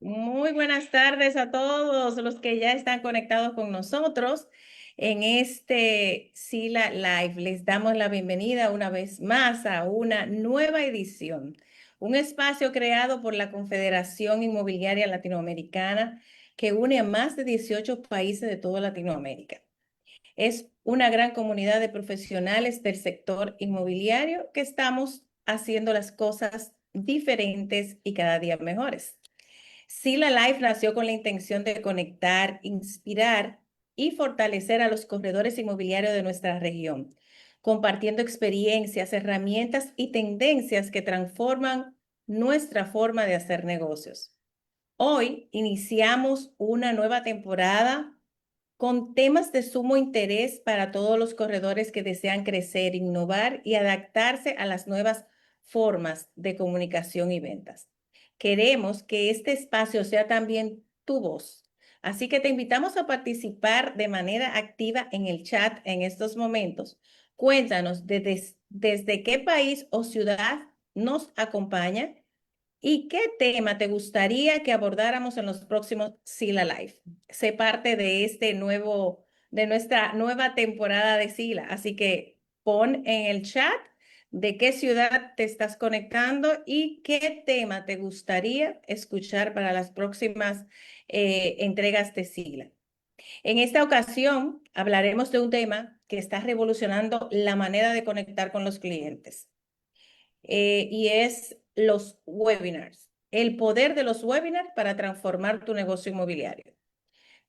Muy buenas tardes a todos los que ya están conectados con nosotros en este Sila Live. Les damos la bienvenida una vez más a una nueva edición, un espacio creado por la Confederación Inmobiliaria Latinoamericana que une a más de 18 países de toda Latinoamérica. Es una gran comunidad de profesionales del sector inmobiliario que estamos haciendo las cosas diferentes y cada día mejores. Sila Life nació con la intención de conectar, inspirar y fortalecer a los corredores inmobiliarios de nuestra región, compartiendo experiencias, herramientas y tendencias que transforman nuestra forma de hacer negocios. Hoy iniciamos una nueva temporada con temas de sumo interés para todos los corredores que desean crecer, innovar y adaptarse a las nuevas formas de comunicación y ventas. Queremos que este espacio sea también tu voz. Así que te invitamos a participar de manera activa en el chat en estos momentos. Cuéntanos desde qué país o ciudad nos acompaña y qué tema te gustaría que abordáramos en los próximos Sila Live. Sé parte de de nuestra nueva temporada de Sila. Así que pon en el chat de qué ciudad te estás conectando y qué tema te gustaría escuchar para las próximas entregas de Sila. En esta ocasión hablaremos de un tema que está revolucionando la manera de conectar con los clientes y es los webinars, el poder de los webinars para transformar tu negocio inmobiliario.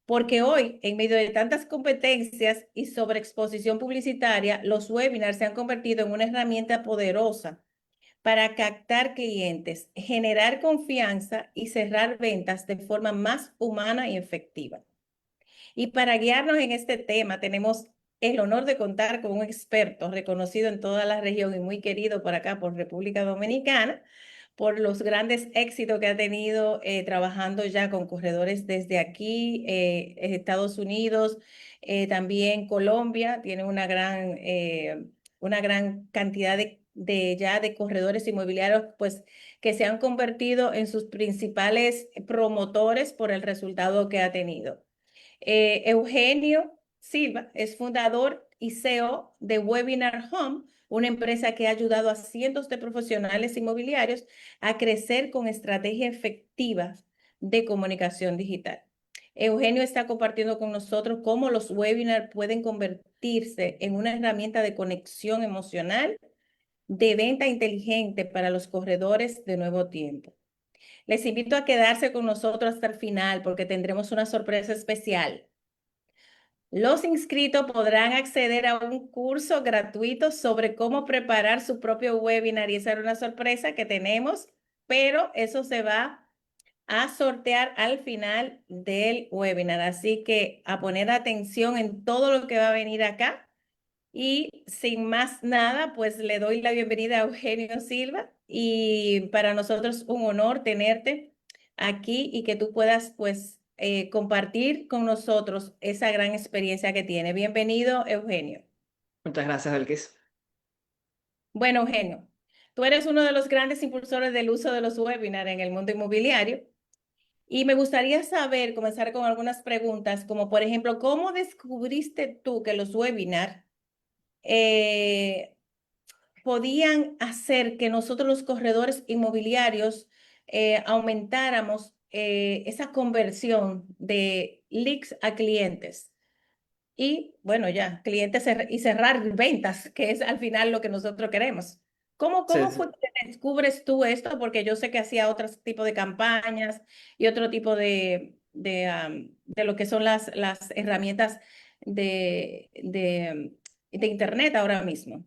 Porque hoy, en medio de tantas competencias y sobreexposición publicitaria, los webinars se han convertido en una herramienta poderosa para captar clientes, generar confianza y cerrar ventas de forma más humana y efectiva. Y para guiarnos en este tema, tenemos el honor de contar con un experto reconocido en toda la región y muy querido por acá, por República Dominicana, por los grandes éxitos que ha tenido trabajando ya con corredores desde aquí, Estados Unidos, también Colombia, tiene una gran cantidad ya de corredores inmobiliarios, pues que se han convertido en sus principales promotores por el resultado que ha tenido. Eugenio Silva es fundador y CEO de Webinar Home, una empresa que ha ayudado a cientos de profesionales inmobiliarios a crecer con estrategias efectivas de comunicación digital. Eugenio está compartiendo con nosotros cómo los webinars pueden convertirse en una herramienta de conexión emocional, de venta inteligente para los corredores de nuevo tiempo. Les invito a quedarse con nosotros hasta el final porque tendremos una sorpresa especial. Los inscritos podrán acceder a un curso gratuito sobre cómo preparar su propio webinar y esa era una sorpresa que tenemos, pero eso se va a sortear al final del webinar. Así que a poner atención en todo lo que va a venir acá. Y sin más nada, pues le doy la bienvenida a Eugenio Silva y para nosotros un honor tenerte aquí y que tú puedas pues compartir con nosotros esa gran experiencia que tiene. Bienvenido, Eugenio. Muchas gracias, Belkis. Bueno, Eugenio, tú eres uno de los grandes impulsores del uso de los webinars en el mundo inmobiliario y me gustaría saber, comenzar con algunas preguntas, como por ejemplo, ¿cómo descubriste tú que los webinars eh, podían hacer que nosotros los corredores inmobiliarios aumentáramos esa conversión de leads a clientes? Y bueno, ya, clientes y cerrar ventas, que es al final lo que nosotros queremos. Sí, ¿Cómo sí. fue que descubres tú esto? Porque yo sé que hacía otros tipos de campañas y otro tipo de lo que son las herramientas de Internet ahora mismo.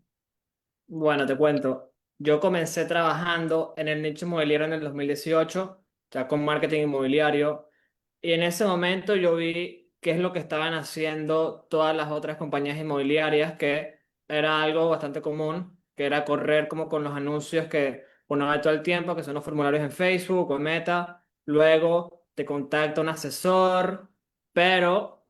Bueno, te cuento. Yo comencé trabajando en el nicho inmobiliario en el 2018, ya con marketing inmobiliario, y en ese momento yo vi qué es lo que estaban haciendo todas las otras compañías inmobiliarias, que era algo bastante común, que era correr como con los anuncios que uno ve todo el tiempo, que son los formularios en Facebook o en Meta. Luego te contacta un asesor, pero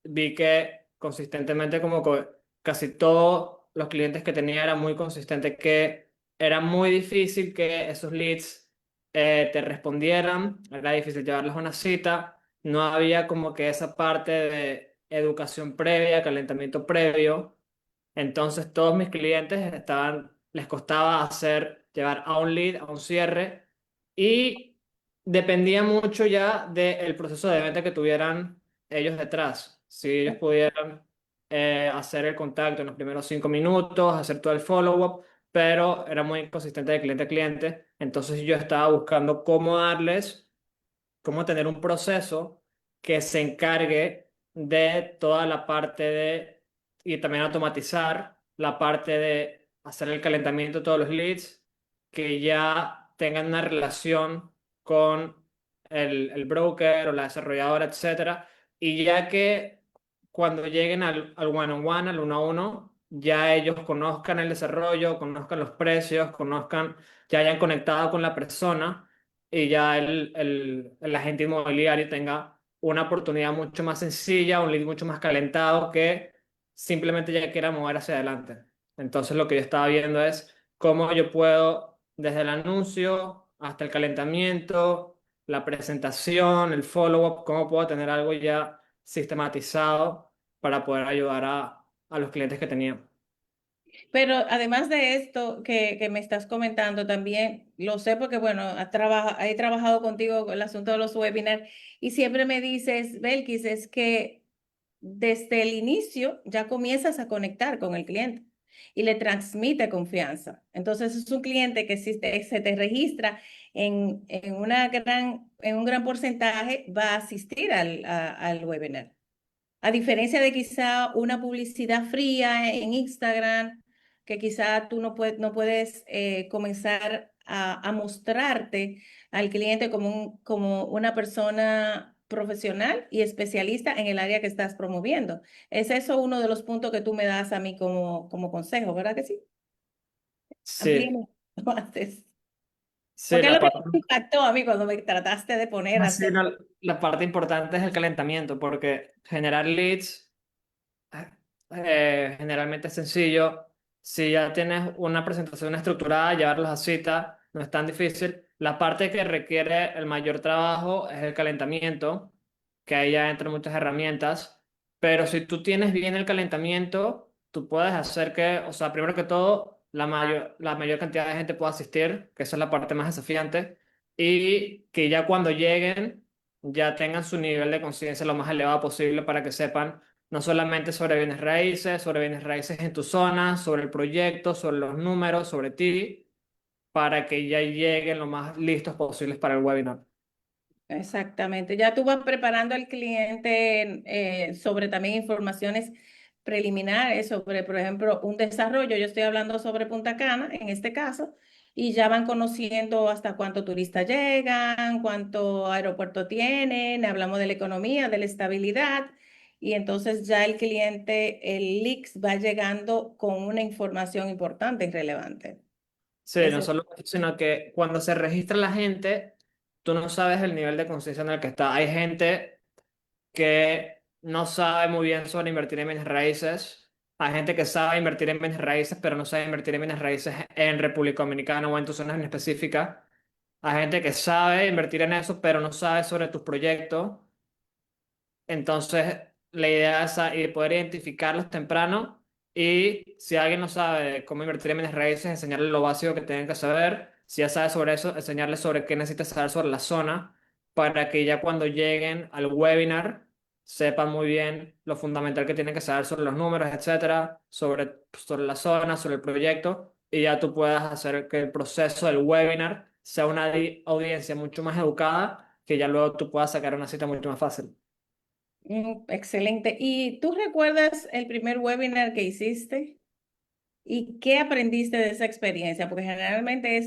vi que consistentemente como que casi todos los clientes que tenía era muy consistente, que era muy difícil que esos leads te respondieran, era difícil llevarlos a una cita, no había como que esa parte de educación previa, calentamiento previo, entonces todos mis clientes les costaba llevar a un lead, a un cierre, y dependía mucho ya del proceso de venta que tuvieran ellos detrás. Si ellos pudieran hacer el contacto en los primeros 5 minutos, hacer todo el follow-up, pero era muy inconsistente de cliente a cliente. Entonces yo estaba buscando cómo tener un proceso que se encargue de toda la parte y también automatizar la parte de hacer el calentamiento de todos los leads, que ya tengan una relación con el broker o la desarrolladora, etcétera, y ya que cuando lleguen al one-on-one, al uno a uno, ya ellos conozcan el desarrollo, conozcan los precios, ya hayan conectado con la persona y ya el agente inmobiliario tenga una oportunidad mucho más sencilla, un lead mucho más calentado que simplemente ya quiera mover hacia adelante. Entonces lo que yo estaba viendo es cómo yo puedo, desde el anuncio hasta el calentamiento, la presentación, el follow-up, cómo puedo tener algo ya sistematizado para poder ayudar a los clientes que tenía. Pero además de esto que me estás comentando, también lo sé porque, bueno, he trabajado contigo con el asunto de los webinars y siempre me dices, Belkis, es que desde el inicio ya comienzas a conectar con el cliente y le transmite confianza. Entonces es un cliente que si se te registra en un gran porcentaje, va a asistir al webinar. A diferencia de quizá una publicidad fría en Instagram, que quizá tú no puedes comenzar a mostrarte al cliente como una persona profesional y especialista en el área que estás promoviendo. Es eso uno de los puntos que tú me das a mí como consejo, ¿verdad que sí? Sí, Amplíame lo antes. sí, Porque es la lo que parte, me impactó a mí cuando me trataste de poner a sí, hacer. no, la parte importante es el calentamiento, porque generar leads generalmente es sencillo. Si ya tienes una presentación estructurada, llevarlos a cita no es tan difícil. La parte que requiere el mayor trabajo es el calentamiento, que ahí ya entran muchas herramientas. Pero si tú tienes bien el calentamiento, tú puedes hacer que, o sea, primero que todo, la mayor cantidad de gente pueda asistir, que esa es la parte más desafiante, y que ya cuando lleguen, ya tengan su nivel de conciencia lo más elevado posible para que sepan no solamente sobre bienes raíces en tu zona, sobre el proyecto, sobre los números, sobre ti, para que ya lleguen lo más listos posibles para el webinar. Exactamente. Ya tú vas preparando al cliente sobre también informaciones preliminares, sobre, por ejemplo, un desarrollo. Yo estoy hablando sobre Punta Cana, en este caso, y ya van conociendo hasta cuántos turistas llegan, cuánto aeropuerto tienen, hablamos de la economía, de la estabilidad, y entonces ya el cliente, el leads va llegando con una información importante y relevante. Sí, no solo eso, sino que cuando se registra la gente, tú no sabes el nivel de conciencia en el que está. Hay gente que no sabe muy bien sobre invertir en bienes raíces. Hay gente que sabe invertir en bienes raíces, pero no sabe invertir en bienes raíces en República Dominicana o en tu zona en específica. Hay gente que sabe invertir en eso, pero no sabe sobre tus proyectos. Entonces, la idea es poder identificarlos temprano y si alguien no sabe cómo invertir en bienes raíces, enseñarle lo básico que tienen que saber. Si ya sabe sobre eso, enseñarles sobre qué necesitas saber sobre la zona para que ya cuando lleguen al webinar sepan muy bien lo fundamental que tienen que saber sobre los números, etcétera, sobre la zona, sobre el proyecto y ya tú puedas hacer que el proceso del webinar sea una audiencia mucho más educada que ya luego tú puedas sacar una cita mucho más fácil. Excelente. ¿Y tú recuerdas el primer webinar que hiciste? ¿Y qué aprendiste de esa experiencia? Porque generalmente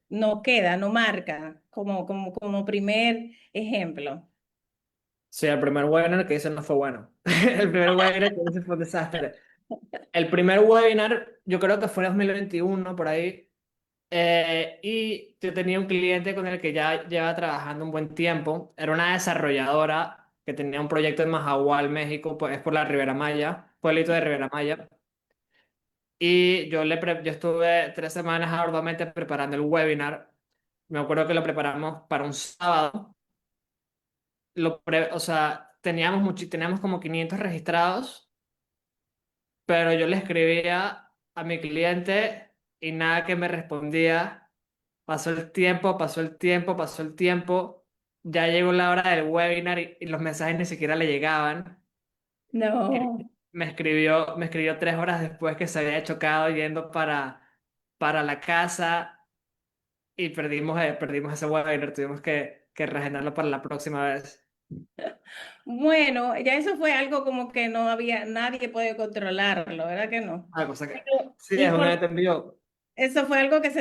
no queda, no marca como primer ejemplo. Sí, el primer webinar que hice no fue bueno. El primer webinar que hice fue un desastre. El primer webinar, yo creo que fue en 2021, por ahí. Y yo tenía un cliente con el que ya lleva trabajando un buen tiempo. Era una desarrolladora que tenía un proyecto en Majahual, México, pues es por la Ribera Maya, pueblito de Ribera Maya. Y yo estuve 3 semanas arduamente preparando el webinar. Me acuerdo que lo preparamos para un sábado. O sea, teníamos como 500 registrados, pero yo le escribía a mi cliente y nada que me respondía. Pasó el tiempo, pasó el tiempo, pasó el tiempo. Ya llegó la hora del webinar y los mensajes ni siquiera le llegaban. Y No. me escribió 3 horas después que se había chocado yendo para la casa y perdimos ese webinar. Tuvimos que reagendarlo para la próxima vez. Bueno, ya eso fue algo como que no había, nadie puede controlarlo, ¿verdad que no? Ah, cosa que Pero sí, es un evento en vivo. eso fue algo que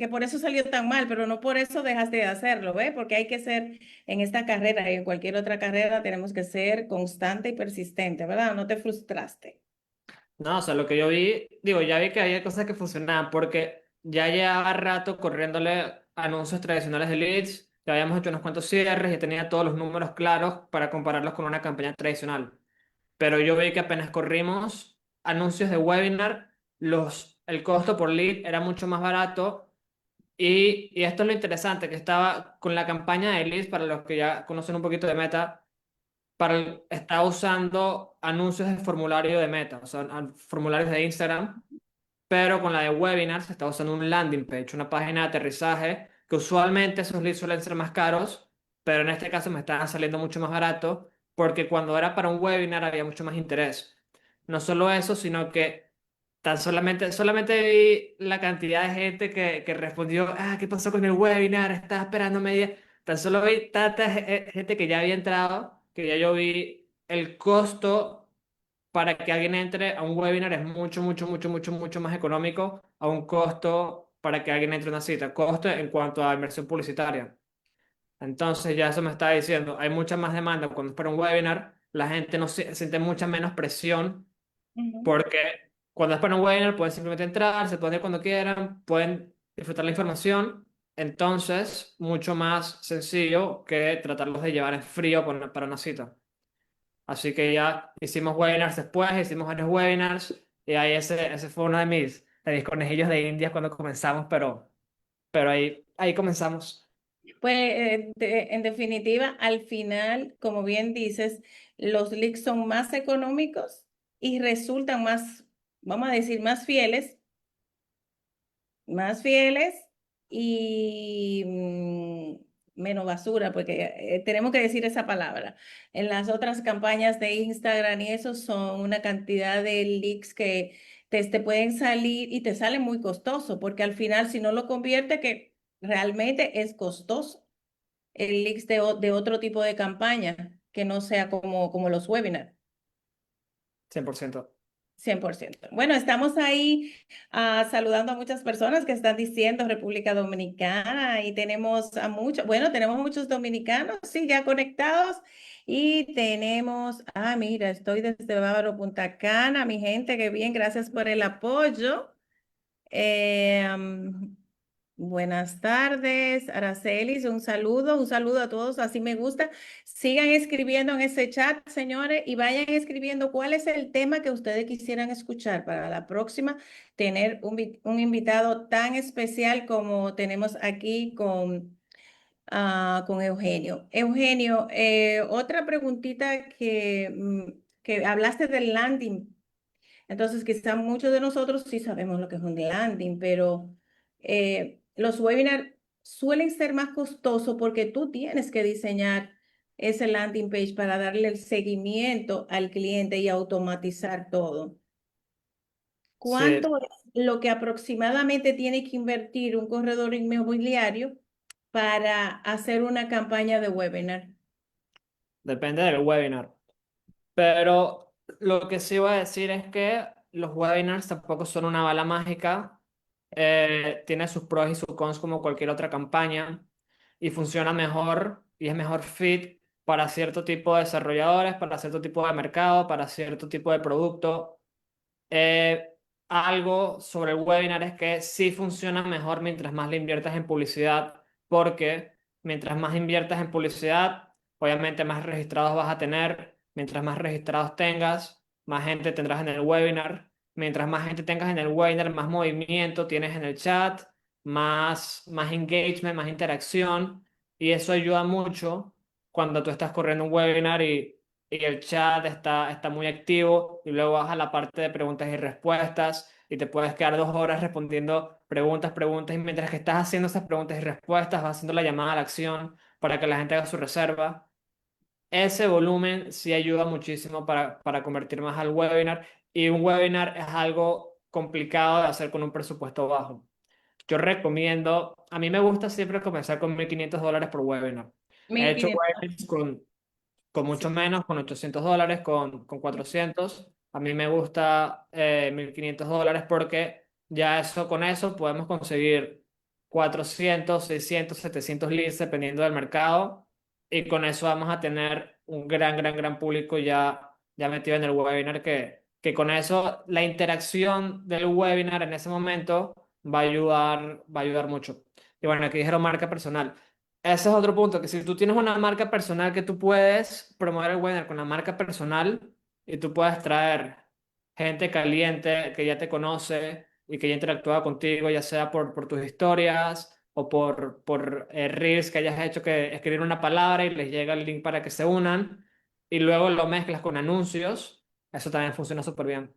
que por eso salió tan mal, pero no por eso dejaste de hacerlo, ¿ves? Porque hay que ser en esta carrera y en cualquier otra carrera tenemos que ser constante y persistente, ¿verdad? No te frustraste. No, o sea, lo que yo vi, digo, ya vi que había cosas que funcionaban porque ya llevaba rato corriéndole anuncios tradicionales de leads, ya habíamos hecho unos cuantos cierres y tenía todos los números claros para compararlos con una campaña tradicional. Pero yo vi que apenas corrimos anuncios de webinar, el costo por lead era mucho más barato y esto es lo interesante, que estaba con la campaña de leads, para los que ya conocen un poquito de Meta, está usando anuncios de formulario de Meta, o sea, formularios de Instagram, pero con la de webinars se está usando un landing page, una página de aterrizaje, que usualmente esos leads suelen ser más caros, pero en este caso me estaban saliendo mucho más barato, porque cuando era para un webinar había mucho más interés. No solo eso, sino que solamente vi la cantidad de gente que respondió, ¿qué pasó con el webinar? Estaba esperando media. Tan solo vi tanta gente que ya había entrado, que ya yo vi el costo para que alguien entre a un webinar es mucho, mucho, mucho, mucho, mucho más económico a un costo para que alguien entre a una cita. Costo en cuanto a inversión publicitaria. Entonces ya eso me está diciendo, hay mucha más demanda cuando es para un webinar, la gente no siente mucha menos presión Ujú. porque cuando es para un webinar pueden simplemente entrar, se pueden ir cuando quieran, pueden disfrutar la información. Entonces, mucho más sencillo que tratarlos de llevar en frío para una cita. Así que ya hicimos webinars después, hicimos varios webinars y ahí ese fue uno de mis conejillos de Indias cuando comenzamos, pero ahí comenzamos. Pues en definitiva, al final, como bien dices, los leads son más económicos y resultan más, vamos a decir, más fieles y menos basura, porque tenemos que decir esa palabra. En las otras campañas de Instagram y eso son una cantidad de leads que te pueden salir y te salen muy costoso, porque al final si no lo convierte, que realmente es costoso el leads de otro tipo de campaña que no sea como los webinars. 100%. 100%. Bueno, estamos ahí saludando a muchas personas que están diciendo República Dominicana y tenemos a muchos, bueno, tenemos muchos dominicanos, sí, ya conectados y tenemos, mira, estoy desde Bávaro, Punta Cana, mi gente, qué bien, gracias por el apoyo. Eh, am, Buenas tardes, Aracelis, un saludo a todos, así me gusta. Sigan escribiendo en ese chat, señores, y vayan escribiendo cuál es el tema que ustedes quisieran escuchar para la próxima, tener un invitado tan especial como tenemos aquí con Eugenio. Eugenio, otra preguntita que hablaste del landing. Entonces, quizá muchos de nosotros sí sabemos lo que es un landing, pero los webinars suelen ser más costosos porque tú tienes que diseñar ese landing page para darle el seguimiento al cliente y automatizar todo. Sí, ¿Cuánto es lo que aproximadamente tiene que invertir un corredor inmobiliario para hacer una campaña de webinar? depende del webinar. Pero lo que sí voy a decir es que los webinars tampoco son una bala mágica. Tiene sus pros y sus cons como cualquier otra campaña y funciona mejor y es mejor fit para cierto tipo de desarrolladores, para cierto tipo de mercado, para cierto tipo de producto. Eh, Algo sobre el webinar es que sí funciona mejor mientras más le inviertas en publicidad, porque mientras más inviertas en publicidad, obviamente más registrados vas a tener. Mientras más registrados tengas, más gente tendrás en el webinar. Mientras más gente tengas en el webinar, más movimiento tienes en el chat. más engagement, más interacción, y eso ayuda mucho cuando tú estás corriendo un webinar y el chat está muy activo y luego vas a la parte de preguntas y respuestas y te puedes quedar 2 horas respondiendo preguntas y mientras que estás haciendo esas preguntas y respuestas vas haciendo la llamada a la acción para que la gente haga su reserva. Ese volumen sí ayuda muchísimo para convertir más al webinar y un webinar es algo complicado de hacer con un presupuesto bajo. Yo recomiendo, a mí me gusta siempre comenzar con $1.500 por webinar. He mil hecho quinientos webinars con mucho Sí. menos, con $800, con 400. A mí me gusta $1.500 porque ya eso, con eso podemos conseguir 400 600 700 leads dependiendo del mercado y con eso vamos a tener un gran público ya metido en el webinar que con eso la interacción del webinar en ese momento va a ayudar mucho. Y bueno, aquí dijeron marca personal. Ese es otro punto, que si tú tienes una marca personal que tú puedes promover el webinar con la marca personal y tú puedes traer gente caliente que ya te conoce y que ya interactúa contigo, ya sea por tus historias o por reels que hayas hecho que escribir una palabra y les llega el link para que se unan y luego lo mezclas con anuncios, eso también funciona súper bien.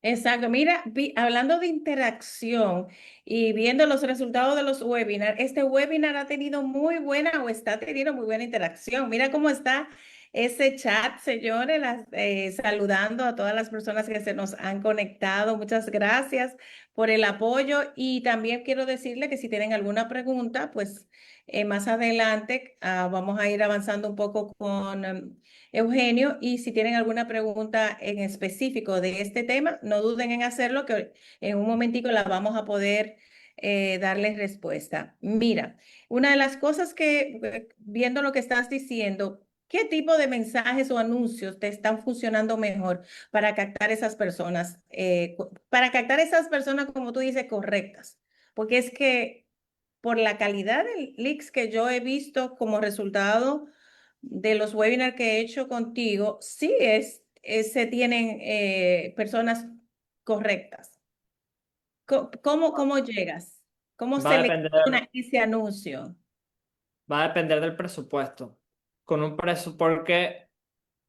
Exacto. Mira, hablando de interacción y viendo los resultados de los webinars, este webinar ha tenido muy buena o está teniendo muy buena interacción. Mira cómo está ese chat, señores, saludando a todas las personas que se nos han conectado. Muchas gracias por el apoyo y también quiero decirle que si tienen alguna pregunta, pues más adelante vamos a ir avanzando un poco con Eugenio, y si tienen alguna pregunta en específico de este tema, no duden en hacerlo, que en un momentico la vamos a poder darles respuesta. Mira, una de las cosas que, viendo lo que estás diciendo, ¿qué tipo de mensajes o anuncios te están funcionando mejor para captar esas personas? Para captar esas personas, como tú dices, correctas. Porque es que por la calidad de leads que yo he visto como resultado de los webinars que he hecho contigo, sí se tienen personas correctas. ¿Cómo llegas? ¿Cómo Va a depender, selecciona ese anuncio? va a depender del presupuesto. Con un porque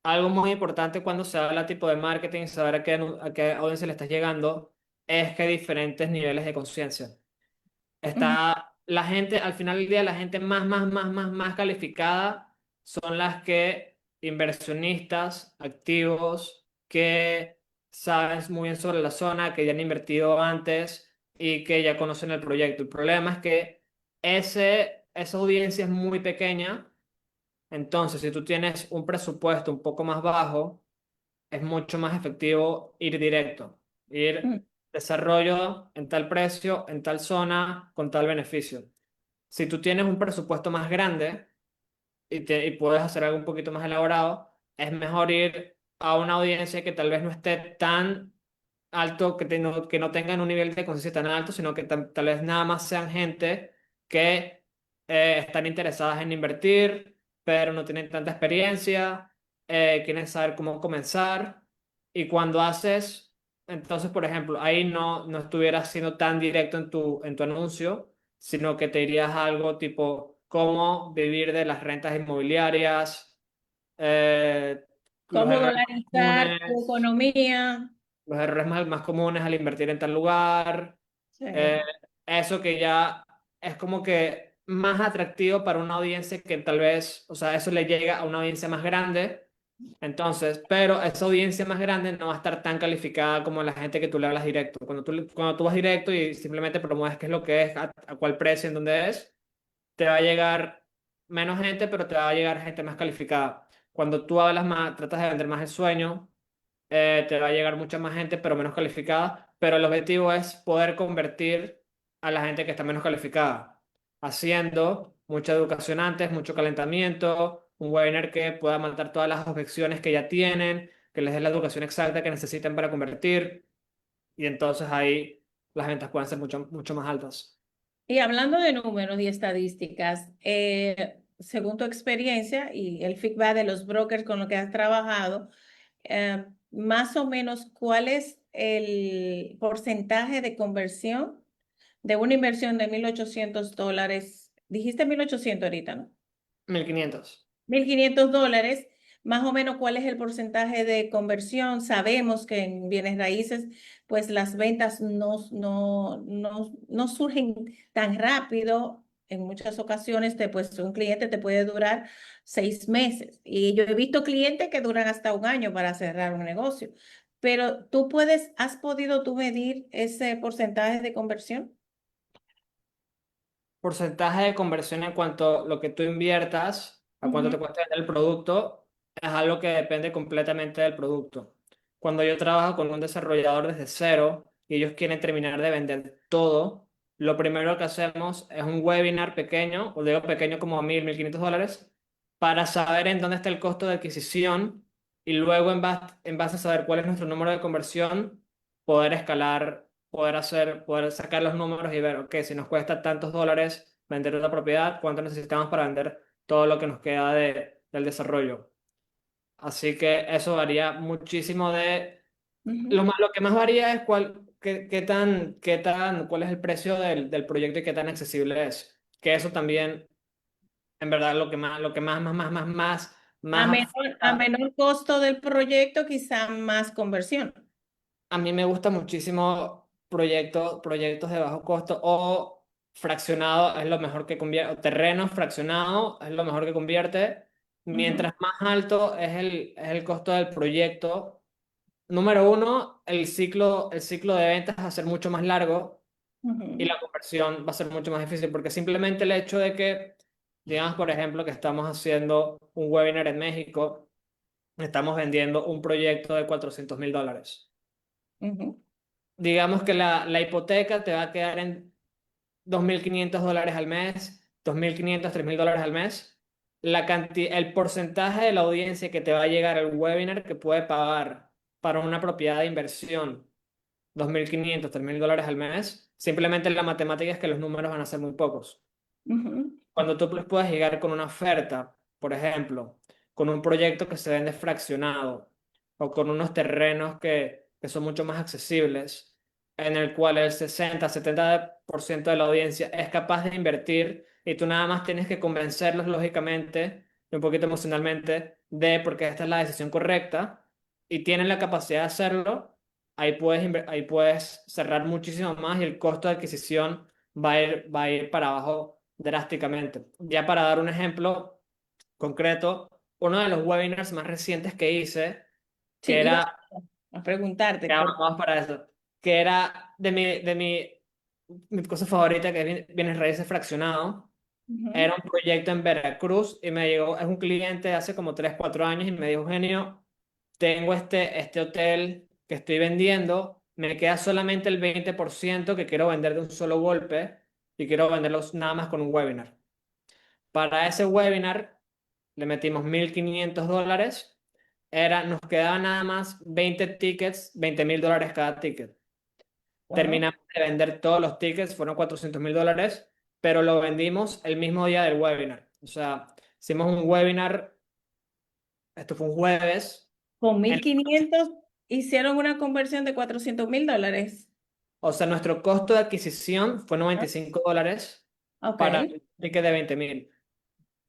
algo muy importante cuando se habla tipo de marketing, saber a qué audiencia le estás llegando, es que hay diferentes niveles de conciencia. Ujú. Está la gente, al final del día, la gente más calificada son las que inversionistas activos que saben muy bien sobre la zona, que ya han invertido antes y que ya conocen el proyecto. El problema es que esa audiencia es muy pequeña, entonces si tú tienes un presupuesto un poco más bajo, es mucho más efectivo ir directo, ir Mm. desarrollo en tal precio, en tal zona, con tal beneficio. Si tú tienes un presupuesto más grande y puedes hacer algo un poquito más elaborado, es mejor ir a una audiencia que tal vez no esté tan alto, que no tengan un nivel de conciencia tan alto, sino que tal vez nada más sean gente que están interesadas en invertir, pero no tienen tanta experiencia, quieren saber cómo comenzar. Y cuando haces, entonces, por ejemplo, ahí no estuvieras siendo tan directo en tu anuncio, sino que te irías a algo tipo cómo vivir de las rentas inmobiliarias, eh, los ¿Cómo errores más dolarizar tu comunes economía? los errores más comunes al invertir en tal lugar, eh, Sí. eso que ya es como que más atractivo para una audiencia que tal vez, o sea, eso le llega a una audiencia más grande, entonces, pero esa audiencia más grande no va a estar tan calificada como la gente que tú le hablas directo. Cuando tú vas directo y simplemente promueves qué es lo que es, a cuál precio, en dónde es, te va a llegar menos gente, pero te va a llegar gente más calificada. Cuando tú hablas más, tratas de vender más el sueño, te va a llegar mucha más gente, pero menos calificada. Pero el objetivo es poder convertir a la gente que está menos calificada, haciendo mucha educación antes, mucho calentamiento, un webinar que pueda matar todas las objeciones que ya tienen, que les dé la educación exacta que necesitan para convertir, y entonces ahí las ventas pueden ser mucho más altas. Y hablando de números y estadísticas, según tu experiencia y el feedback de los brokers con los que has trabajado, más o menos, ¿cuál es el porcentaje de conversión de una inversión de $1,800, dijiste 1,800 ahorita, ¿no? 1500. $1,500, más o menos cuál es el porcentaje de conversión. Sabemos que en bienes raíces, pues las ventas no surgen tan rápido. En muchas ocasiones, pues un cliente te puede durar 6 meses. Y yo he visto clientes que duran hasta un año para cerrar un negocio. Pero ¿has podido tú medir ese porcentaje de conversión? Porcentaje de conversión en cuanto a lo que tú inviertas, a cuánto Ujú, te cuesta vender el producto, es algo que depende completamente del producto. Cuando yo trabajo con un desarrollador desde cero y ellos quieren terminar de vender todo, lo primero que hacemos es un webinar pequeño, o digo pequeño como 1.000, 1.500 dólares, para saber en dónde está el costo de adquisición y luego en base a saber cuál es nuestro número de conversión, poder escalar, poder sacar los números y ver, ok, si nos cuesta tantos dólares vender una propiedad, cuánto necesitamos para vender todo lo que nos queda del desarrollo. Así que eso varía muchísimo de... ujú. Lo que más varía es cuál es el precio del proyecto y qué tan accesible es. Que eso también, en verdad, A más menor, a afecta. menor costo del proyecto, quizá más conversión. A mí me gusta muchísimo proyectos de bajo costo o fraccionado es lo mejor que convierte, o terreno fraccionado es lo mejor que convierte. Ujú, Mientras más alto es el costo del proyecto, número uno, el ciclo de ventas va a ser mucho más largo y ujú, la conversión va a ser mucho más difícil porque simplemente el hecho de que, digamos, por ejemplo, que estamos haciendo un webinar en México, estamos vendiendo un proyecto de $400.000. ujú, Digamos que la hipoteca te va a quedar en $2.500 al mes, 2.500 $3.000 al mes. El porcentaje de la audiencia que te va a llegar al webinar que puede pagar para una propiedad de inversión 2.500 $3.000 al mes, simplemente la matemática es que los números van a ser muy pocos. ujú, Cuando tú les puedas llegar con una oferta, por ejemplo, con un proyecto que se vende fraccionado o con unos terrenos que son mucho más accesibles, en el cual el 60-70% de la audiencia es capaz de invertir y tú nada más tienes que convencerlos lógicamente y un poquito emocionalmente de porque esta es la decisión correcta y tienen la capacidad de hacerlo, ahí puedes cerrar muchísimo más y el costo de adquisición va a ir para abajo drásticamente. Ya para dar un ejemplo concreto, uno de los webinars más recientes que hice, sí, que iba era, a preguntarte ya por... vamos para eso, que era mi cosa favorita, que es bienes raíces fraccionado, Ujú, era un proyecto en Veracruz y me llegó, es un cliente de hace como 3 4 años y me dijo, Eugenio, tengo este hotel que estoy vendiendo, me queda solamente el 20% que quiero vender de un solo golpe y quiero venderlos nada más con un webinar. Para ese webinar le metimos $1.500. Nos quedaban nada más 20 tickets, $20.000 cada ticket. wow, Terminamos de vender todos los tickets, fueron $400.000, pero lo vendimos el mismo día del webinar. O sea, hicimos un webinar, esto fue un jueves, con en- 1,500 hicieron una conversión de $400,000. o sea, nuestro costo de adquisición fue Ah, $95 ok, para el ticket de 20.000.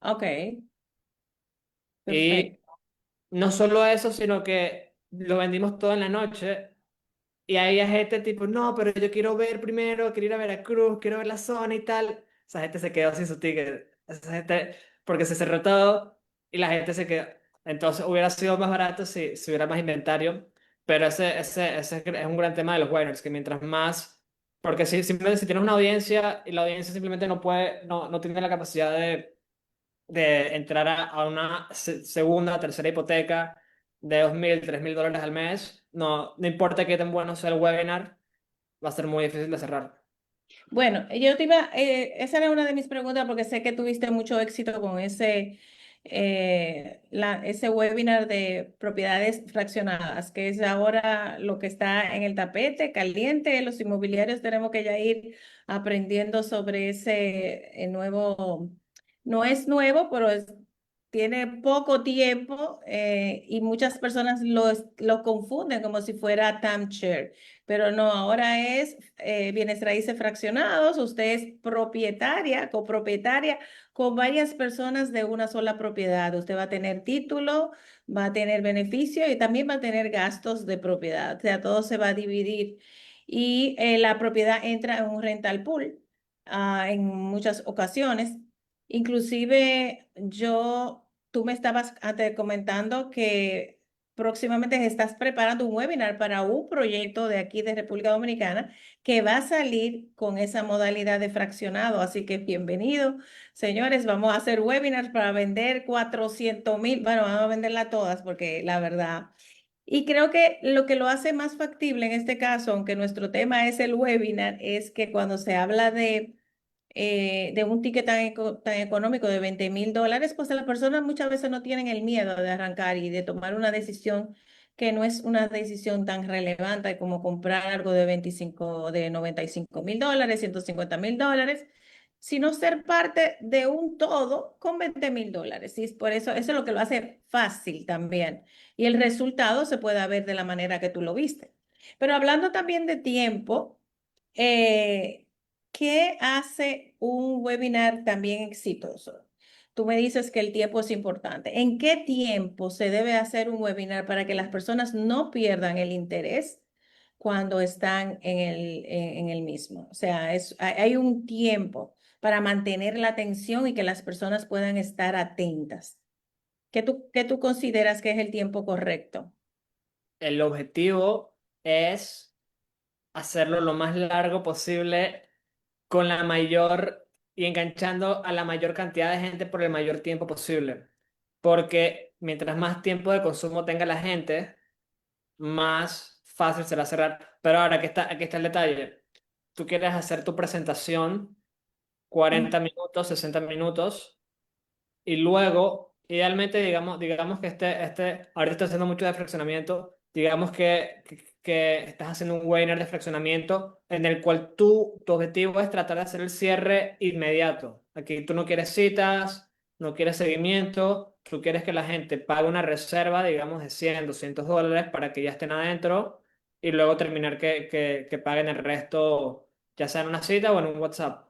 ok, Y perfecto. no solo eso, sino que lo vendimos todo en la noche. Y ahí hay gente tipo, no, pero yo quiero ver primero, quiero ir a Veracruz, quiero ver la zona y tal. Esa gente se quedó sin su ticket. Esa gente, porque se cerró todo y la gente se quedó. Entonces hubiera sido más barato si hubiera más inventario. Pero ese es un gran tema de los webinars, que mientras más. Porque simplemente si tienes una audiencia y la audiencia simplemente no tiene la capacidad de entrar a una segunda, tercera hipoteca de 2.000, $3.000 al mes, no importa qué tan bueno sea el webinar, va a ser muy difícil de cerrar. Bueno, esa era una de mis preguntas porque sé que tuviste mucho éxito con ese webinar de propiedades fraccionadas, que es ahora lo que está en el tapete caliente. Los inmobiliarios tenemos que ya ir aprendiendo sobre ese nuevo, no es nuevo, pero tiene poco tiempo y muchas personas lo confunden como si fuera timeshare, pero no, ahora es bienes raíces fraccionados, usted es propietaria, copropietaria con varias personas de una sola propiedad. Usted va a tener título, va a tener beneficio y también va a tener gastos de propiedad, o sea, todo se va a dividir y la propiedad entra en un rental pool en muchas ocasiones. Inclusive tú me estabas antes comentando que próximamente estás preparando un webinar para un proyecto de aquí de República Dominicana que va a salir con esa modalidad de fraccionado. Así que bienvenido, señores. Vamos a hacer webinars para vender 400,000. Bueno, vamos a venderla todas porque la verdad. Y creo que lo que lo hace más factible en este caso, aunque nuestro tema es el webinar, es que cuando se habla de un ticket tan económico de $20,000, pues las personas muchas veces no tienen el miedo de arrancar y de tomar una decisión que no es una decisión tan relevante como comprar algo de $95,000, $150,000, sino ser parte de un todo con $20,000. Y es por eso, eso es lo que lo hace fácil también. Y el resultado se puede ver de la manera que tú lo viste. Pero hablando también de tiempo, eh, ¿qué hace un webinar también exitoso? Tú me dices que el tiempo es importante. ¿En qué tiempo se debe hacer un webinar para que las personas no pierdan el interés cuando están en el mismo? O sea, hay un tiempo para mantener la atención y que las personas puedan estar atentas. ¿Qué tú consideras que es el tiempo correcto? El objetivo es hacerlo lo más largo posible con la mayor y enganchando a la mayor cantidad de gente por el mayor tiempo posible. Porque mientras más tiempo de consumo tenga la gente, más fácil será cerrar. Pero ahora, aquí está el detalle. Tú quieres hacer tu presentación 40 minutos, 60 minutos, y luego, idealmente, digamos que ahorita estoy haciendo mucho de fraccionamiento, digamos que estás haciendo un webinar de fraccionamiento en el cual tu objetivo es tratar de hacer el cierre inmediato. Aquí tú no quieres citas, no quieres seguimiento, tú quieres que la gente pague una reserva, digamos, de $100, $200 para que ya estén adentro y luego terminar que paguen el resto, ya sea en una cita o en un WhatsApp.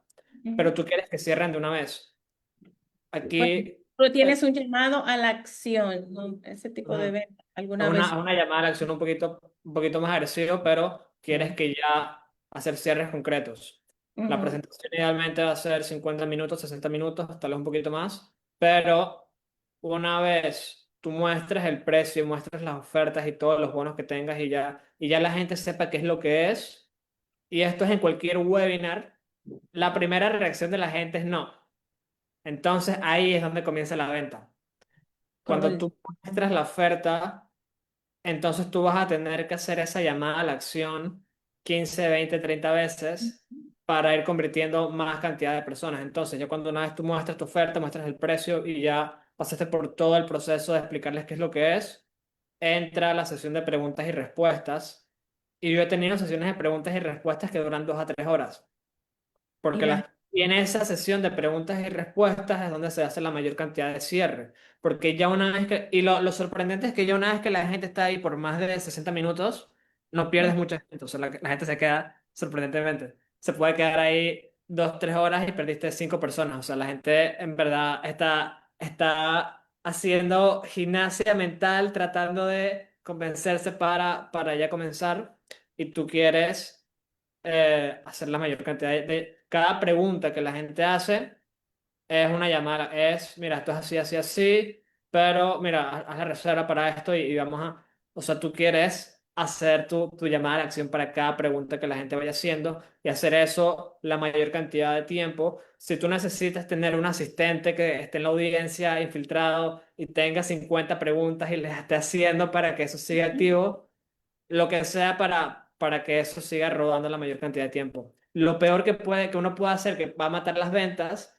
Pero Ujú. tú quieres que cierren de una vez. Bueno, Aquí, tú tienes eh, un llamado a la acción, ¿no? Ese tipo de ujú, venta. es ¿Alguna una, vez? es una llamada a la acción un poquito más agresivo, pero quieres Mm. que ya hacer cierres concretos. La Ujú. presentación idealmente va a ser 50 minutos, 60 minutos, tal vez un poquito más, pero una vez tú muestres el precio, muestres las ofertas y todos los bonos que tengas y ya la gente sepa qué es lo que es, y esto es en cualquier webinar, la primera reacción de la gente es no. Entonces ahí es donde comienza la venta. Todo Cuando el- tú muestras la oferta, entonces tú vas a tener que hacer esa llamada a la acción 15, 20, 30 veces para ir convirtiendo más cantidad de personas. Entonces, ya cuando una vez tú muestras tu oferta, muestras el precio y ya pasaste por todo el proceso de explicarles qué es lo que es, entra la sesión de preguntas y respuestas. Y yo he tenido sesiones de preguntas y respuestas que duran 2 a 3 horas. y Porque la- y en esa sesión de preguntas y respuestas es donde se hace la mayor cantidad de cierre. Porque ya una vez que, y lo sorprendente es que ya una vez que la gente está ahí por más de 60 minutos, no pierdes mucha gente. O sea, la gente se queda sorprendentemente. Se puede quedar ahí 2, 3 horas y perdiste 5 personas. O sea, la gente en verdad está haciendo gimnasia mental, tratando de convencerse para ya comenzar. Y tú quieres hacer la mayor cantidad Cada pregunta que la gente hace es una llamada, mira, esto es así, así, así, pero mira, haz la reserva para esto y vamos a... O sea, tú quieres hacer tu llamada de acción para cada pregunta que la gente vaya haciendo y hacer eso la mayor cantidad de tiempo. Si tú necesitas tener un asistente que esté en la audiencia infiltrado y tenga 50 preguntas y les esté haciendo para que eso siga activo, lo que sea para que eso siga rodando la mayor cantidad de tiempo. Lo peor que uno puede hacer que va a matar las ventas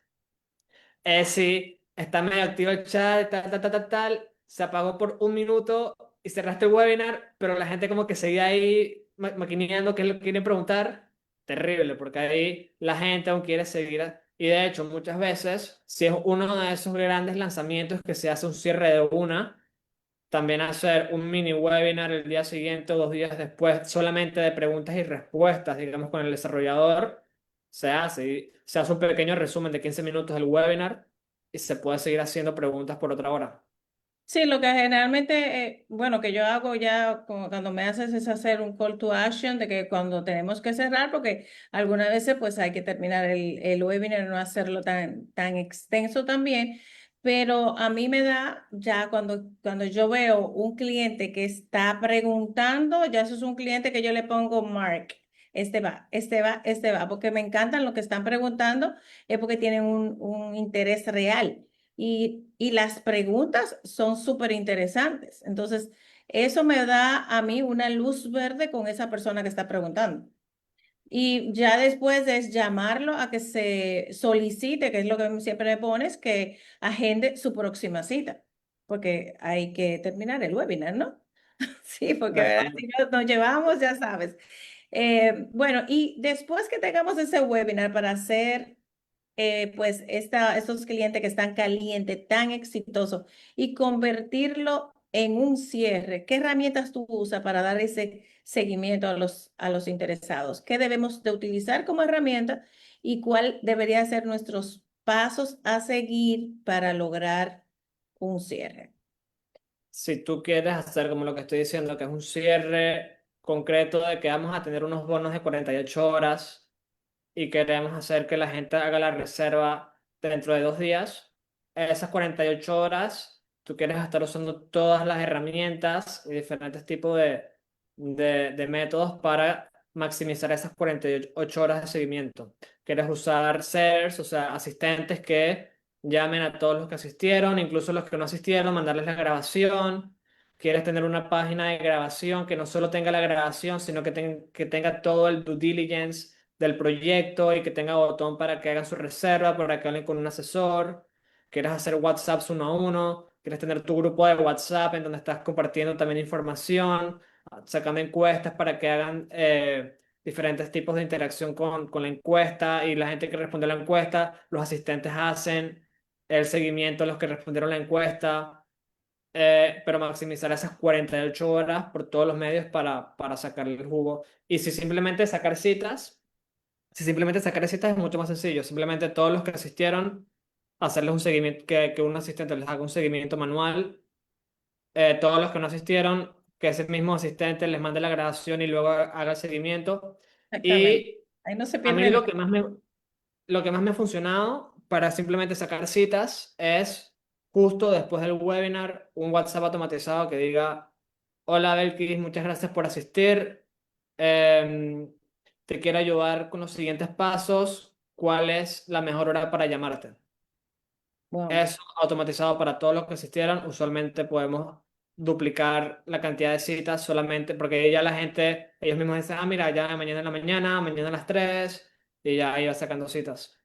es si está medio activo el chat, tal, tal, tal, tal, tal, se apagó por un minuto y cerraste el webinar, pero la gente como que seguía ahí maquineando qué es lo que quieren preguntar. Terrible, porque ahí la gente aún quiere seguir. Y de hecho, muchas veces, si es uno de esos grandes lanzamientos que se hace un cierre de una, también hacer un mini webinar el día siguiente o 2 días después, solamente de preguntas y respuestas, digamos, con el desarrollador, se hace un pequeño resumen de 15 minutos del webinar y se puede seguir haciendo preguntas por otra hora. Sí, lo que generalmente, bueno, que yo hago ya como cuando me haces es hacer un call to action de que cuando tenemos que cerrar, porque algunas veces pues hay que terminar el webinar, no hacerlo tan extenso también, pero a mí me da ya cuando yo veo un cliente que está preguntando, ya eso es un cliente que yo le pongo mark. Este va, este va, este va, porque me encantan lo que están preguntando, es porque tienen un interés real. Y las preguntas son súper interesantes. Entonces, eso me da a mí una luz verde con esa persona que está preguntando. Y ya después es llamarlo a que se solicite, que es lo que siempre me pones, que agende su próxima cita, porque hay que terminar el webinar, ¿no? Sí, porque ¿verdad? Si Exactamente. nos llevamos, ya sabes. Bueno, y después que tengamos ese webinar para hacer pues estos clientes que están calientes, tan exitosos, y convertirlo en un cierre. ¿Qué herramientas tú usas para dar ese seguimiento a los interesados? ¿Qué debemos de utilizar como herramienta y cuál debería ser nuestros pasos a seguir para lograr un cierre? Si tú quieres hacer como lo que estoy diciendo, que es un cierre concreto de que vamos a tener unos bonos de 48 horas y queremos hacer que la gente haga la reserva dentro de 2 días, esas 48 horas, tú quieres estar usando todas las herramientas y diferentes tipos de métodos para maximizar esas 48 horas de seguimiento. Quieres usar setters, o sea, asistentes que llamen a todos los que asistieron, incluso los que no asistieron, mandarles la grabación. Quieres tener una página de grabación que no solo tenga la grabación, sino que tenga todo el due diligence del proyecto y que tenga botón para que hagan su reserva, para que hablen con un asesor. Quieres hacer WhatsApps uno a uno. Quieres tener tu grupo de WhatsApp en donde estás compartiendo también información, sacando encuestas para que hagan diferentes tipos de interacción con la encuesta y la gente que responde a la encuesta, los asistentes hacen el seguimiento a los que respondieron la encuesta, pero maximizar esas 48 horas por todos los medios para sacarle el jugo. Y si simplemente sacar citas es mucho más sencillo. Simplemente todos los que asistieron, hacerles un seguimiento, que un asistente les haga un seguimiento manual. Todos los que no asistieron, que ese mismo asistente les mande la grabación y luego haga el seguimiento. Exactamente. Y Ahí no se a mí pierde nada. lo que más me ha funcionado para simplemente sacar citas es justo después del webinar un WhatsApp automatizado que diga: hola Belkis, muchas gracias por asistir. Em, Te quiero ayudar con los siguientes pasos. ¿Cuál es la mejor hora para llamarte? Wow. Eso automatizado para todos los que asistieran. Usualmente podemos duplicar la cantidad de citas solamente porque ya la gente, ellos mismos dicen: ah, mira, ya mañana en la mañana, mañana a las 3 y ya iba sacando citas.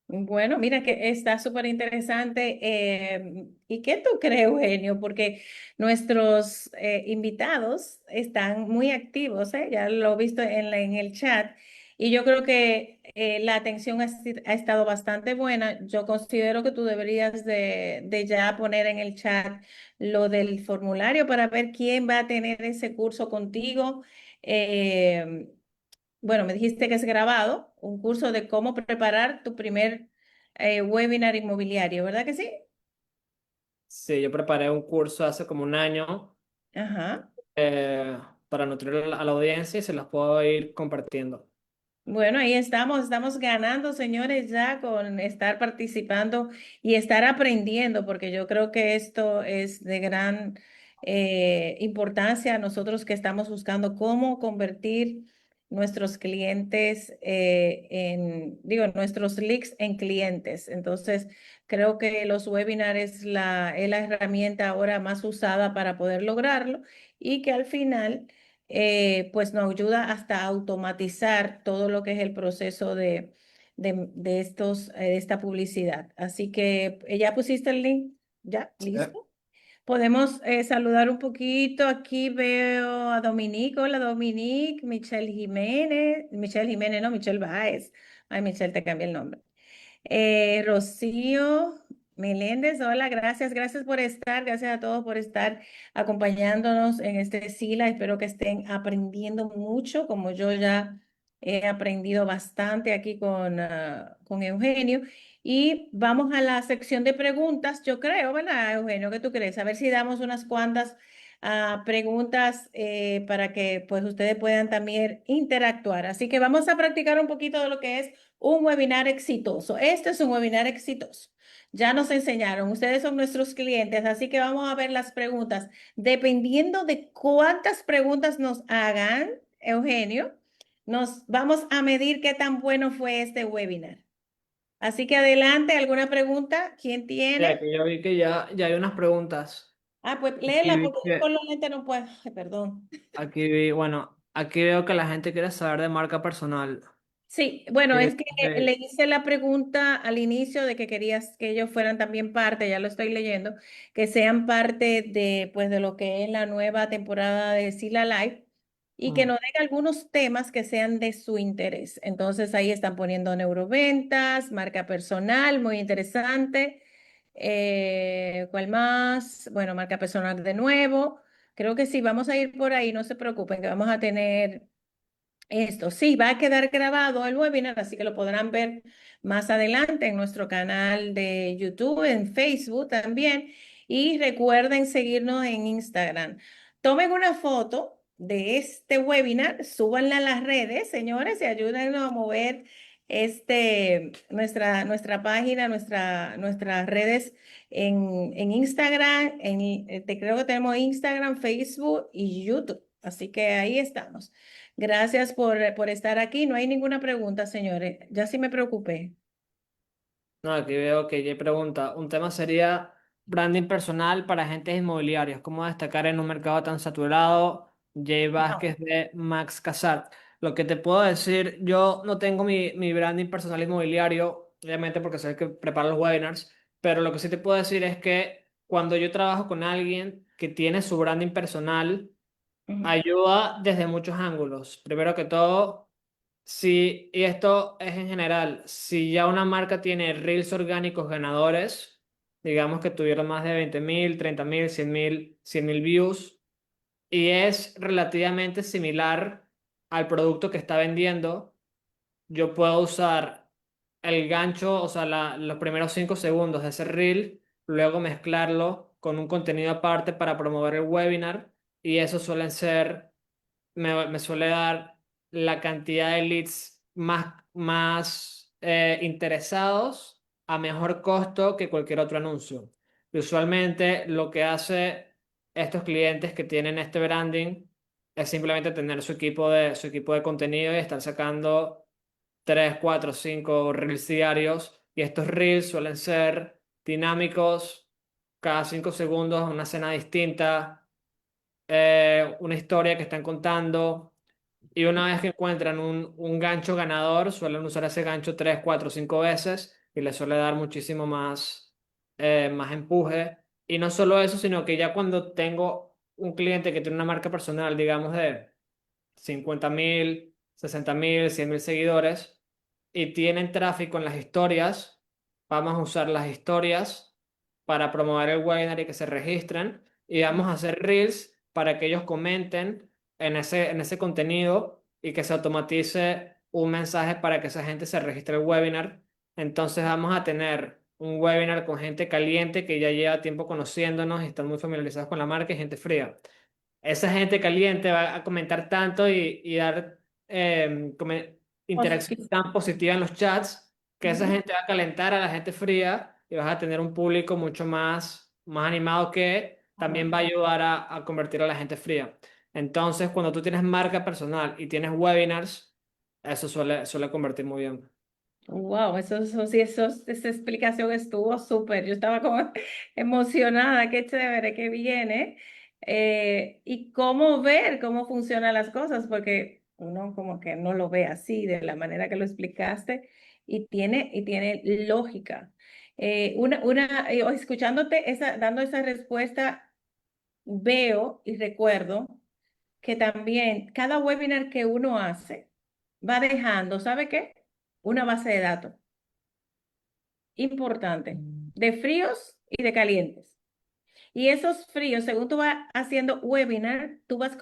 Bueno, mira que está súper interesante. ¿Y qué tú crees, Eugenio? Porque nuestros invitados están muy activos, ¿eh? Ya lo he visto en el chat. Y yo creo que la atención ha estado bastante buena. Yo considero que tú deberías de ya poner en el chat lo del formulario para ver quién va a tener ese curso contigo. Eh, bueno, me dijiste que es grabado, un curso de cómo preparar tu primer webinar inmobiliario, ¿verdad que sí? Sí, yo preparé un curso hace como un año Ajá. eh, para nutrir a la audiencia y se los puedo ir compartiendo. Bueno, ahí estamos ganando, señores, ya con estar participando y estar aprendiendo, porque yo creo que esto es de gran importancia a nosotros que estamos buscando cómo convertir nuestros clientes nuestros leads en clientes. Entonces, creo que los webinars es la herramienta ahora más usada para poder lograrlo y que al final pues nos ayuda hasta a automatizar todo lo que es el proceso de esta publicidad. Así que ya pusiste el link, ya, listo. Podemos saludar un poquito. Aquí veo a Dominique. Hola, Dominique. Michelle Jiménez. Michelle Jiménez, no, Michelle Báez. Ay, Michelle, te cambié el nombre. Rocío Meléndez, hola, gracias por estar, gracias a todos por estar acompañándonos en este SILA. Espero que estén aprendiendo mucho, como yo ya he aprendido bastante aquí con Eugenio. Y vamos a la sección de preguntas, yo creo, ¿verdad, Eugenio? ¿Qué tú crees? A ver si damos unas cuantas preguntas para que pues ustedes puedan también interactuar. Así que vamos a practicar un poquito de lo que es un webinar exitoso. Este es un webinar exitoso. Ya nos enseñaron, ustedes son nuestros clientes, así que vamos a ver las preguntas. Dependiendo de cuántas preguntas nos hagan, Eugenio, nos vamos a medir qué tan bueno fue este webinar. Así que adelante, ¿alguna pregunta? ¿Quién Ya tiene? que yo vi que ya hay unas preguntas. Pues Aquí léela vi porque yo que, con los lentes no puedo. Ay, perdón. bueno, aquí veo que la gente quiere saber de marca personal. Sí, bueno, Que- es que le que- hice la pregunta al inicio de que querías que ellos fueran también parte, ya lo estoy leyendo, que sean parte de, pues, de lo que es la nueva temporada de Sila Live y que mm. nos den algunos temas que sean de su interés. Entonces ahí están poniendo neuroventas, marca personal, muy interesante. ¿Cuál más? Bueno, marca personal de nuevo. Creo que sí, vamos a ir por ahí, no se preocupen, que vamos a tener esto sí, va a quedar grabado el webinar, así que lo podrán ver más adelante en nuestro canal de YouTube, en Facebook también. Y recuerden seguirnos en Instagram. Tomen una foto de este webinar, súbanla a las redes, señores, y ayúdennos a mover nuestra página, nuestras redes en Instagram. Creo que tenemos Instagram, Facebook y YouTube. Así que ahí estamos. Gracias por estar aquí. No hay ninguna pregunta, señores. Ya sí me preocupé. No, aquí veo que Jay pregunta, un tema sería branding personal para agentes inmobiliarios, ¿cómo destacar en un mercado tan saturado? Jay Wow. Vázquez de Max Casar. Lo que te puedo decir, yo no tengo mi branding personal inmobiliario, obviamente porque soy el que prepara los webinars, pero lo que sí te puedo decir es que cuando yo trabajo con alguien que tiene su branding personal, Ujú, ayuda desde muchos ángulos. Primero que todo, si, y esto es en general, si ya una marca tiene reels orgánicos ganadores, digamos que tuvieron más de 20.000, 30.000, 100.000 views, y es relativamente similar al producto que está vendiendo, yo puedo usar el gancho, o sea, los primeros 5 segundos de ese reel, luego mezclarlo con un contenido aparte para promover el webinar, y eso suelen ser me suele dar la cantidad de leads más interesados a mejor costo que cualquier otro anuncio. Y usualmente lo que hace estos clientes que tienen este branding es simplemente tener su equipo de contenido y estar sacando 3 4 5 reels diarios. Y estos reels suelen ser dinámicos, cada 5 segundos una escena distinta, una historia que están contando, y una vez que encuentran un gancho ganador, suelen usar ese gancho 3 4 5 veces y le suele dar muchísimo más empuje. Y no solo eso, sino que ya cuando tengo un cliente que tiene una marca personal, digamos, de 50.000, 60.000, 100.000 seguidores y tienen tráfico en las historias, vamos a usar las historias para promover el webinar y que se registren, y vamos a hacer reels para que ellos comenten en ese contenido y que se automatice un mensaje para que esa gente se registre el webinar. Entonces vamos a tener un webinar con gente caliente que ya lleva tiempo conociéndonos y están muy familiarizados con la marca, y gente fría. Esa gente caliente va a comentar tanto y dar interacción Positivo. tan positiva en los chats, que esa Ujú. gente va a calentar a la gente fría y vas a tener un público mucho más animado, que Ajá. también va a ayudar a convertir a la gente fría. Entonces, cuando tú tienes marca personal y tienes webinars, eso suele convertir muy bien. Wow, sí, esa explicación estuvo súper. Yo estaba como emocionada, qué chévere que viene. Y cómo ver cómo funcionan las cosas, porque uno como que no lo ve así, de la manera que lo explicaste, y tiene lógica. Escuchándote, dando esa respuesta, veo y recuerdo que también cada webinar que uno hace va dejando, ¿sabe qué? Una base de datos. importante, de fríos y de calientes. Y esos fríos, según tú vas haciendo webinar, tú vas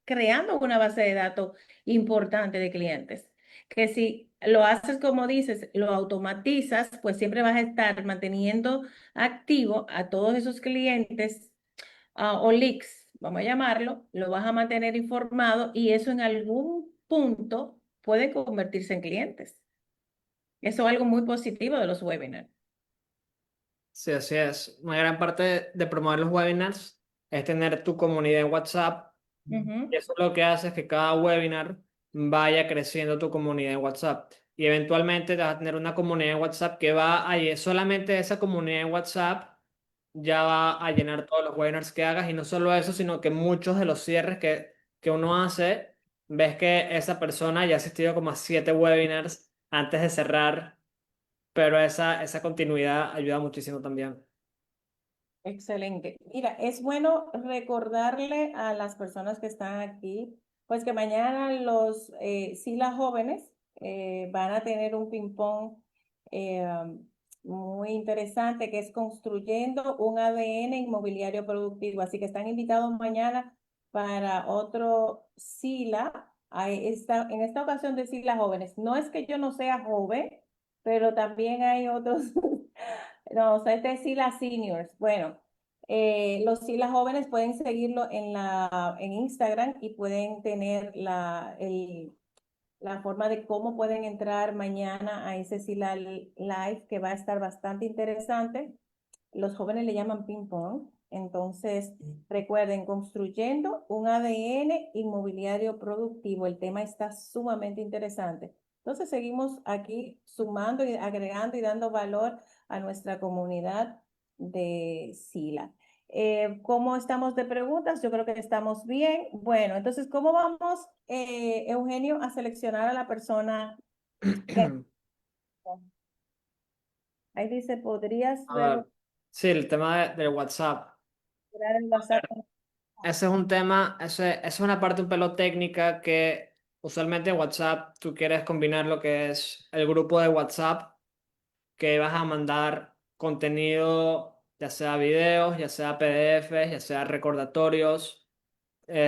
creando una base de datos importante de clientes. Que si lo haces como dices, lo automatizas, pues siempre vas a estar manteniendo activo a todos esos clientes o leads, vamos a llamarlo, lo vas a mantener informado y eso en algún punto puede convertirse en clientes. Eso es algo muy positivo de los webinars. Sí, así es. Una gran parte de promover los webinars es tener tu comunidad en WhatsApp. Y Ujú. eso lo que hace es que cada webinar vaya creciendo tu comunidad en WhatsApp. Y eventualmente te vas a tener una comunidad en WhatsApp que va a solamente esa comunidad en WhatsApp ya va a llenar todos los webinars que hagas. Y no solo eso, sino que muchos de los cierres que uno hace, ves que esa persona ya ha asistido como a 7 webinars antes de cerrar, pero esa continuidad ayuda muchísimo también. Excelente. Mira, es bueno recordarle a las personas que están aquí, pues que mañana sí, las jóvenes van a tener un ping-pong eh, muy interesante que es construyendo un ADN inmobiliario productivo. Así que están invitados mañana para otro SILA. En esta ocasión de SILA jóvenes. No es que yo no sea joven, pero también hay otros. No, o sea, este es SILA Seniors. Bueno, los SILA jóvenes pueden seguirlo en Instagram y pueden tener la forma de cómo pueden entrar mañana a ese SILA Live que va a estar bastante interesante. Los jóvenes le llaman ping pong. Entonces, recuerden, construyendo un ADN inmobiliario productivo. El tema está sumamente interesante. Entonces, seguimos aquí sumando y agregando y dando valor a nuestra comunidad de SILA. ¿Cómo estamos de preguntas? Yo creo que estamos bien. Bueno, entonces, ¿cómo vamos, Eugenio, a seleccionar a la persona que... Ahí dice, ¿podrías A ver ver, sí, el tema del WhatsApp. el WhatsApp? Ese es un tema, es una parte un pelo técnica que usualmente en WhatsApp tú quieres combinar lo que es el grupo de WhatsApp que vas a mandar contenido, ya sea videos, ya sea PDFs, ya sea recordatorios,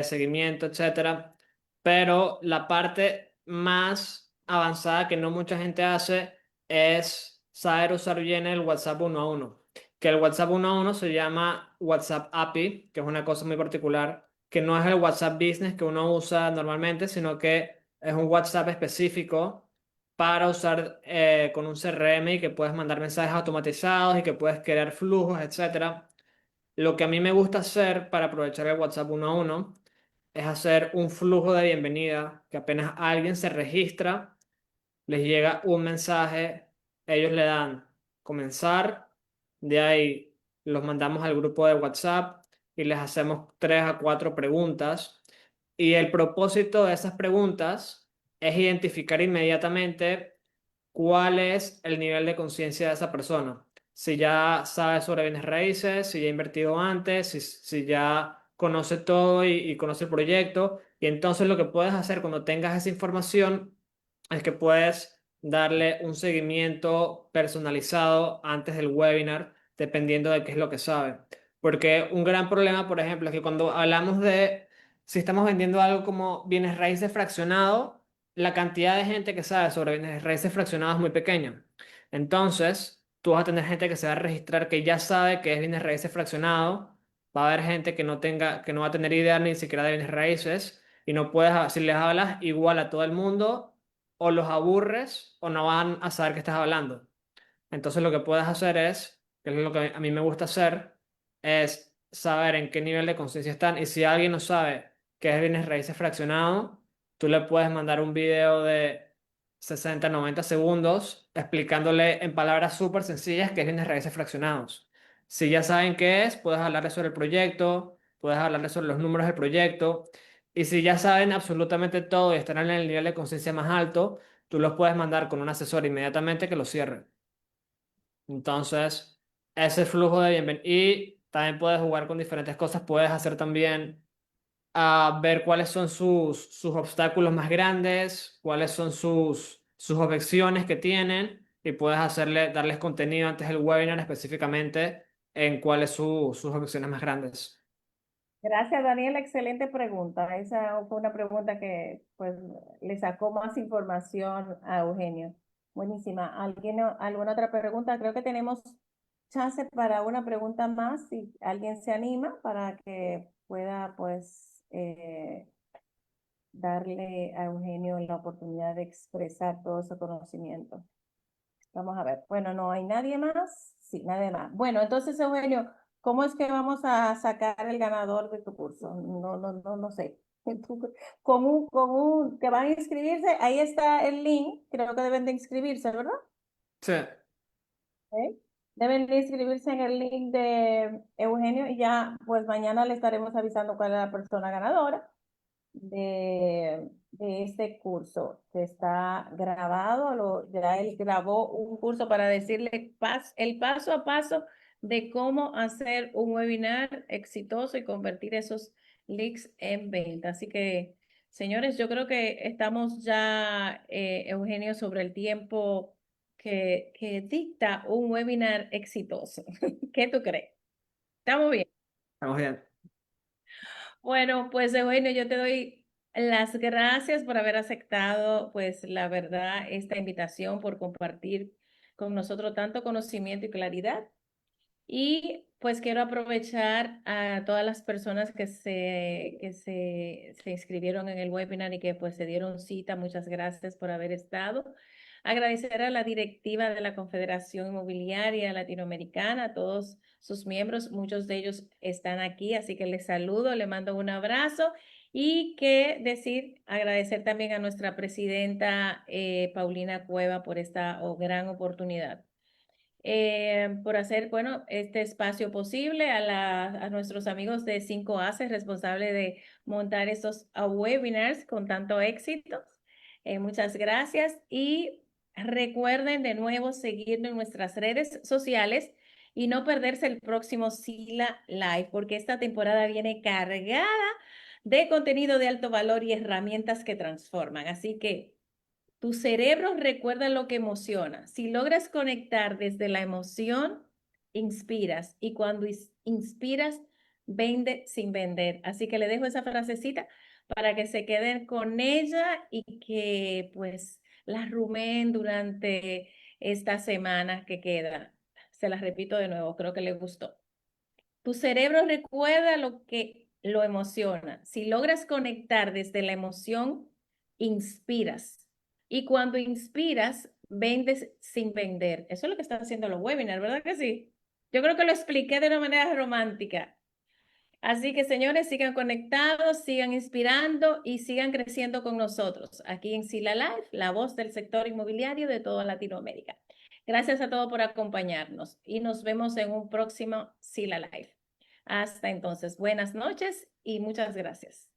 seguimiento, etcétera. Pero la parte más avanzada que no mucha gente hace es saber usar bien el WhatsApp uno a uno. Que el WhatsApp uno a uno se llama WhatsApp API, que es una cosa muy particular, que no es el WhatsApp Business que uno usa normalmente, sino que es un WhatsApp específico para usar con un CRM y que puedes mandar mensajes automatizados y que puedes crear flujos, etcétera. Lo que a mí me gusta hacer para aprovechar el WhatsApp uno a uno es hacer un flujo de bienvenida, que apenas alguien se registra, les llega un mensaje, ellos le dan comenzar, de ahí los mandamos al grupo de WhatsApp y les hacemos 3 a 4 preguntas. Y el propósito de esas preguntas es identificar inmediatamente cuál es el nivel de conciencia de esa persona. Si ya sabe sobre bienes raíces, si ya ha invertido antes, si ya conoce todo y conoce el proyecto. Y entonces lo que puedes hacer cuando tengas esa información es que puedes darle un seguimiento personalizado antes del webinar, dependiendo de qué es lo que sabe. Porque un gran problema, por ejemplo, es que cuando hablamos de si estamos vendiendo algo como bienes raíces fraccionado, la cantidad de gente que sabe sobre bienes raíces fraccionados es muy pequeña. Entonces, tú vas a tener gente que se va a registrar que ya sabe que es bienes raíces fraccionado. Va a haber gente que no tenga, que no va a tener idea ni siquiera de bienes raíces y no puedes, si les hablas igual a todo el mundo, o los aburres o no van a saber qué estás hablando. Entonces lo que puedes hacer es, que es lo que a mí me gusta hacer, es saber en qué nivel de conciencia están. Y si alguien no sabe qué es bienes raíces fraccionado, tú le puedes mandar un video de 60 90 segundos explicándole en palabras súper sencillas qué es bienes raíces fraccionados. Si ya saben qué es, puedes hablarle sobre el proyecto, puedes hablarle sobre los números del proyecto. Y si ya saben absolutamente todo y están en el nivel de conciencia más alto, tú los puedes mandar con un asesor inmediatamente que lo cierre. Entonces, ese flujo de bienvenida. Y también puedes jugar con diferentes cosas. Puedes hacer también ver cuáles son sus obstáculos más grandes, cuáles son sus objeciones que tienen. y puedes darles contenido antes del webinar específicamente en cuáles son sus opciones más grandes. Gracias, Daniel. Excelente pregunta. Esa fue una pregunta que pues le sacó más información a Eugenio. Buenísima. ¿Alguna otra pregunta? Creo que tenemos chance para una pregunta más, si alguien se anima para que pueda pues darle a Eugenio la oportunidad de expresar todo ese conocimiento. Vamos a ver. Bueno, no hay nadie más. Sí, nadie más. Bueno, entonces, Eugenio, ¿cómo es que vamos a sacar el ganador de tu curso? No sé. Que van a inscribirse, ahí está el link, creo que deben de inscribirse, ¿verdad? Sí, ¿Eh? Deben de inscribirse en el link de Eugenio y ya, pues mañana le estaremos avisando cuál es la persona ganadora de este curso que está grabado. Ya él grabó un curso para decirle el paso a paso de cómo hacer un webinar exitoso y convertir esos leads en venta. Así que, señores, yo creo que estamos ya, Eugenio, sobre el tiempo que dicta un webinar exitoso. ¿Qué tú crees? ¿Estamos bien? estamos bien. Bueno, pues Eugenio, yo te doy las gracias por haber aceptado, pues la verdad, esta invitación, por compartir con nosotros tanto conocimiento y claridad. Y pues quiero aprovechar a todas las personas que se inscribieron en el webinar y que pues se dieron cita. Muchas gracias por haber estado. Agradecer a la directiva de la Confederación Inmobiliaria Latinoamericana, a todos sus miembros, muchos de ellos están aquí, así que les saludo, les mando un abrazo y agradecer también a nuestra presidenta Paulina Cueva por esta gran oportunidad, por hacer, bueno, este espacio posible, a nuestros amigos de 5ACE, responsable de montar estos webinars con tanto éxito. Muchas gracias y recuerden de nuevo seguirnos en nuestras redes sociales y no perderse el próximo Sila Live, porque esta temporada viene cargada de contenido de alto valor y herramientas que transforman. Así que tu cerebro recuerda lo que emociona. Si logras conectar desde la emoción, inspiras. Y cuando inspiras, vende sin vender. Así que le dejo esa frasecita para que se queden con ella y que pues la rumeen durante esta semana que queda. Se las repito de nuevo, creo que les gustó. Tu cerebro recuerda lo que lo emociona. Si logras conectar desde la emoción, inspiras. Y cuando inspiras, vendes sin vender. Eso es lo que están haciendo los webinars, ¿verdad que sí? Yo creo que lo expliqué de una manera romántica. Así que, señores, sigan conectados, sigan inspirando y sigan creciendo con nosotros aquí en Sila Life, la voz del sector inmobiliario de toda Latinoamérica. Gracias a todos por acompañarnos y nos vemos en un próximo Sila Life. Hasta entonces, buenas noches y muchas gracias.